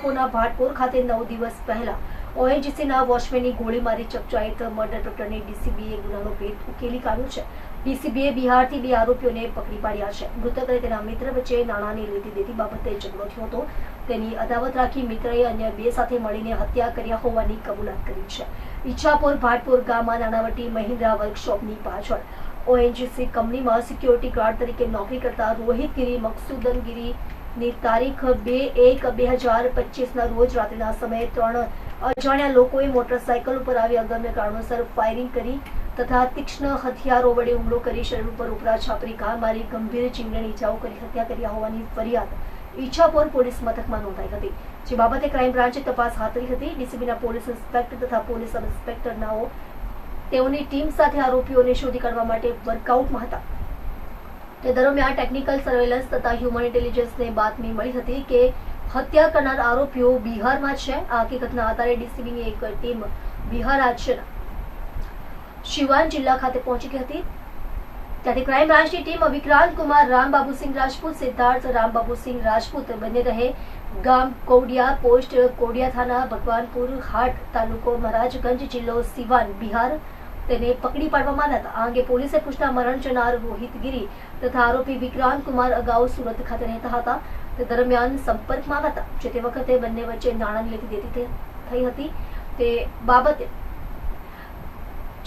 ઈચ્છાપુરના ભાટપુર ખાતે 9 દિવસ પહેલા ઓએનજીસીના વોચમેનની ગોળી મારી ચકચારિત મર્ડર પ્રકરણની ડીસીબીએ ગુનાનો ભેદ ઉકેલી કાઢ્યો છે। ડીસીબીએ બિહારથી 2 આરોપીઓને પકડી પાડ્યા છે। મૃતક અને તેના મિત્ર વચ્ચે નાણાંની લેતી દેતી બાબતે ઝઘડો થયો હતો। તેની અદાવત રાખી મિત્રએ અન્ય 2 સાથે મળીને હત્યા કર્યા હોવાની કબૂલાત કરી છે। ઈચ્છાપુર ભાટપુર ગામમાં નાણાવટી મહિન્દ્રા વર્કશોપની પાછળ ઓએનજીસી કંપનીમાં સિક્યોરિટી ગાર્ડ તરીકે નોકરી કરતા રોહિત ગીરી મકસુદનગીરીની તારીખ 2/1/2025ના રોજ રાત્રિના સમયે 3 અજાણ્યા લોકોએ મોટરસાયકલ ઉપર આવી અગમ્ય કારણોસર ફાયરિંગ કરી તથા તીક્ષ્ણ હથિયારો વડે હુમલો કરી શરીર ઉપર ઉપરા છાપરી ઘા મારી ગંભીર જીવલેણ ઇજાઓ કરી હત્યા કર્યા હોવાની ફરિયાદ ઈચ્છાપુર પોલીસ મથકમાં નોંધાઈ હતી, જે બાબતે ક્રાઇમ બ્રાન્ચે તપાસ હાથ ધરી હતી। ડીસીબીના પોલીસ ઇન્સ્પેક્ટર તથા પોલીસ સબ ઇન્સ્પેક્ટરનાઓ તેઓની ટીમ સાથે આરોપીઓને શોધી કાઢવા માટે વર્કઆઉટમાં હતા। તે દરમિયાન ટેકનિકલ સર્વેલન્સ તથા હ્યુમન ઇન્ટેલિજન્સને બાતમી મળી હતી કે હત્યા કરનાર આરોપીઓ બિહારમાં છે। આ હકીકતના આધારે ડીસીબીની એક ટીમ બિહાર રાજ્યના સિવાન જિલ્લા ખાતે પહોંચી ગઈ હતી। ત્યાંથી ક્રાઇમ બ્રાન્ચની ટીમ વિક્રાંત કુમાર રામબાબુસિંહ રાજપૂત, સિદ્ધાર્થ રામબાબુસિંહ રાજપૂત બંને રહે ગામ કોડિયા, પોસ્ટ કોડિયા થાના, ભગવાનપુર હાટ, તાલુકો મહારાજગંજ, જિલ્લો સિવાન, બિહાર તેને પકડી પાડવામાં આવ્યા હતા। આ અંગે પોલીસે પૂછતા મરણ જનાર રોહિત ગીરી તથા આરોપી વિક્રાંત કુમાર અગાઉ સુરત ખાતે રહેતા હતા। તે દરમિયાન સંપર્કમાં આવ્યા હતા, જે તે વખતે બંને વચ્ચે નાણાંની લેતી દેતી થઈ હતી। તે બાબતે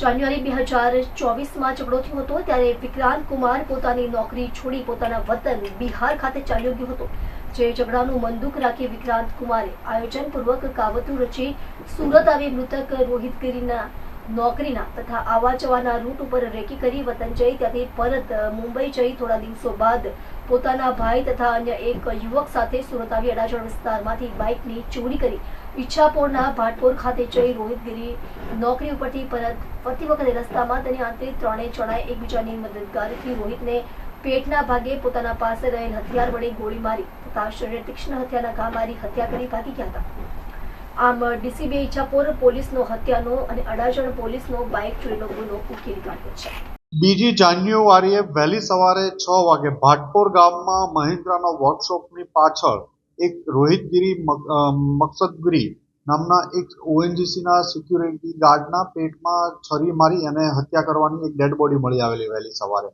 જાન્યુઆરી 2024માં ઝઘડો થયો હતો, ત્યારે વિક્રાંત કુમાર પોતાની નોકરી છોડી પોતાના વતન બિહાર ખાતે ચાલ્યો ગયો હતો। જે ઝઘડાનું મંદુક રાખી વિક્રાંત કુમારે આયોજનપૂર્વક કાવતરું રચી સુરત આવી મૃતક રોહિત ગીરીના નોકરીના તથા આવા જવાના રૂટ ઉપર રેકી કરી વતન જઈ ત્યાંથી પરત મુંબઈ જઈ થોડા દિવસો બાદ પોતાના ભાઈ તથા અન્ય એક યુવક સાથે સુરત આવી અડાજણ વિસ્તારમાંથી બાઇકની ચોરી કરી ઈચ્છાપુરના ભાટપુર ખાતે જઈ રોહિત ગીરી નોકરી ઉપરથી પરત ફરતી વખતે રસ્તામાં તેની આંતરે ત્રણેય જણાએ એકબીજાની મદદગારીથી રોહિતને પેટના ભાગે પોતાના પાસે રહેલ હથિયાર વડે ગોળી મારી તથા શરીરે તીક્ષ્ણ હથિયારના ઘા મારી હત્યા કરી ભાગી ગયા હતા। આમ ડીસીબીએ ઈચ્છાપુર પોલીસનો હત્યાનો અને અડાજણ પોલીસનો બાઇક ચોરીનો ગુનો ઉકેલી કાઢ્યો છે। 2 જાન્યુઆરીએ વહેલી સવારે 6 વાગે ભાટપુર ગામમાં મહિન્દ્રાના વર્કશોપની પાછળ એક રોહિતગીરી મકસદગીરી નામના એક ઓએનજીસીના સિક્યુરિટી ગાર્ડના પેટમાં છરી મારી અને હત્યા કરવાની એક ડેડ બોડી મળી આવેલી વહેલી સવારે।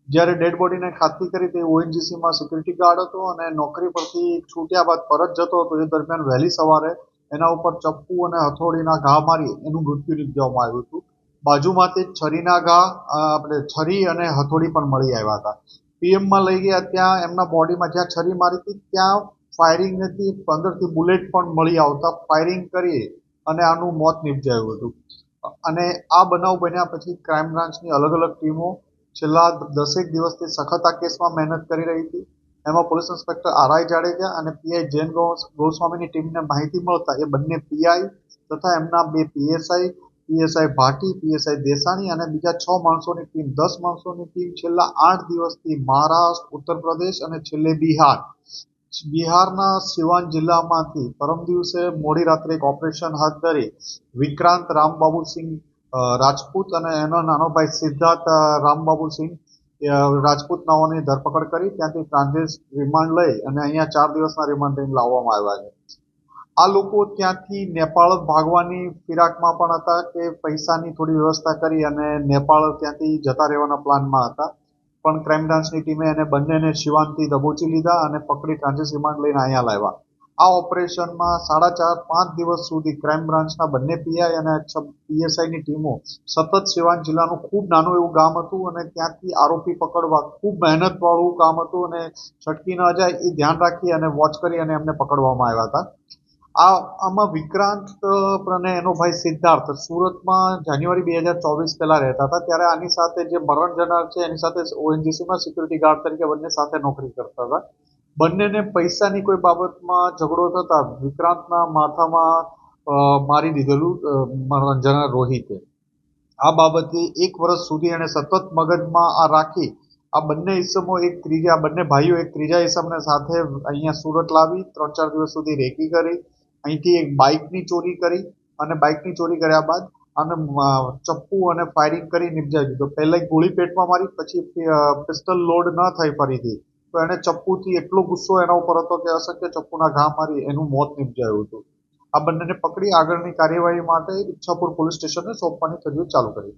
જ્યારે ડેડ બોડીને ખાતરી કરી તે ઓએનજીસીમાં સિક્યુરિટી ગાર્ડ હતો અને નોકરી પરથી છૂટ્યા બાદ પરત જતો હતો। એ દરમિયાન વહેલી સવારે એના ઉપર ચપ્પુ અને હથોડીના ઘા મારી એનું મૃત્યુ નિપજાવવામાં આવ્યું હતું। બાજુમાંથી છરીના ઘા આપણે છરી અને હથોડી પણ મળી આવ્યા હતા। પીએમમાં લઈ ગયા, ત્યાં એમના બોડીમાં જ્યાં છરી મારી હતી ત્યાં ફાયરિંગથી અંદરથી બુલેટ પણ મળી આવતા ફાયરિંગ કરી અને આનું મોત નિપજાયું હતું। અને આ બનાવ બન્યા પછી ક્રાઇમ બ્રાન્ચની અલગ અલગ ટીમો છેલ્લા 10 દિવસથી સખત આ કેસમાં મહેનત કરી રહી હતી। એમાં પોલીસ ઇન્સ્પેક્ટર આરઆઈ જાડેજા અને પીઆઈ જૈન ગોસ્વામીની ટીમને માહિતી મળતા એ બંને પીઆઈ તથા એમના 2 પીએસઆઈ ભાટી, પીએસઆઈ દેસાણી અને બીજા 6 માણસોની ટીમ 10 માણસોની ટીમ છેલ્લા 8 દિવસથી મહારાષ્ટ્ર, ઉત્તર પ્રદેશ અને છેલ્લે બિહારના સિવાન જિલ્લામાંથી પરમ દિવસે મોડી રાત્રે એક ઓપરેશન હાથ ધરી વિક્રાંત રામબાબુસિંહ રાજપૂત અને એનો નાનો ભાઈ સિદ્ધાર્થ રામબાબુસિંહ રાજપૂત નાઓની ધરપકડ કરી ત્યાંથી ટ્રાન્ઝિટ રિમાન્ડ લઈ અને અહીંયા 4 દિવસના રિમાન્ડ લઈને લાવવામાં આવ્યા છે। આ લોકો ત્યાંથી નેપાળ ભાગવાની ફિરાકમાં પણ હતા કે પૈસાની થોડી વ્યવસ્થા કરી અને નેપાળ ત્યાંથી જતા રહેવાના પ્લાનમાં હતા, પણ ક્રાઇમ બ્રાન્ચની ટીમે એને બંનેને શિવાનથી દબોચી લીધા અને પકડી ટ્રાન્ઝિટ રિમાન્ડ લઈને અહીંયા લાવ્યા। આ ઓપરેશનમાં 4.5-5 દિવસ સુધી ક્રાઇમ બ્રાન્ચના બંને પીઆઈ અને પીએસઆઈની ટીમો સતત સિવાન જિલ્લાનું ખૂબ નાનું એવું ગામ હતું અને ત્યાંથી આરોપી પકડવા ખૂબ મહેનતવાળું કામ હતું અને છટકી ન જાય એ ધ્યાન રાખી અને વોચ કરી અને એમને પકડવામાં આવ્યા હતા। આમાં વિક્રાંત અને એનો ભાઈ સિદ્ધાર્થ સુરતમાં જાન્યુઆરી 2024 પહેલા રહેતા હતા, ત્યારે આની સાથે જે મરણ જનાર છે એની સાથે ઓએનજીસીમાં સિક્યુરિટી ગાર્ડ તરીકે બંને સાથે નોકરી કરતા હતા। બંનેને પૈસાની કોઈ બાબતમાં ઝઘડો થતા વિક્રાંતના માથામાં મારી દીધેલું મરણ જનાર રોહિતે। આ બાબતે 1 વર્ષ સુધી એને સતત મગજમાં આ રાખી આ બંને બંને ભાઈઓ એક ત્રીજા ઈસમને સાથે અહીંયા સુરત લાવી 3-4 દિવસ સુધી રેકી કરી, અહીંથી એક બાઇકની ચોરી કરી અને બાઇકની ચોરી કર્યા બાદ અને ચપ્પુ અને ફાયરિંગ કરી નિપજાવી દીધો। પહેલા એક ગોળી પેટમાં મારી, પછી પિસ્તલ લોડ ન થઈ ફરીથી તો એને ચપ્પુથી એટલો ગુસ્સો એના ઉપર હતો કે અશક્ય ચપ્પુના ઘા મારી એનું મોત નિપજાયું હતું. આ બંનેને પકડી આગળની કાર્યવાહી માટે ઈચ્છાપુર પોલીસ સ્ટેશને સોંપવાની તજવીજ ચાલુ કરી.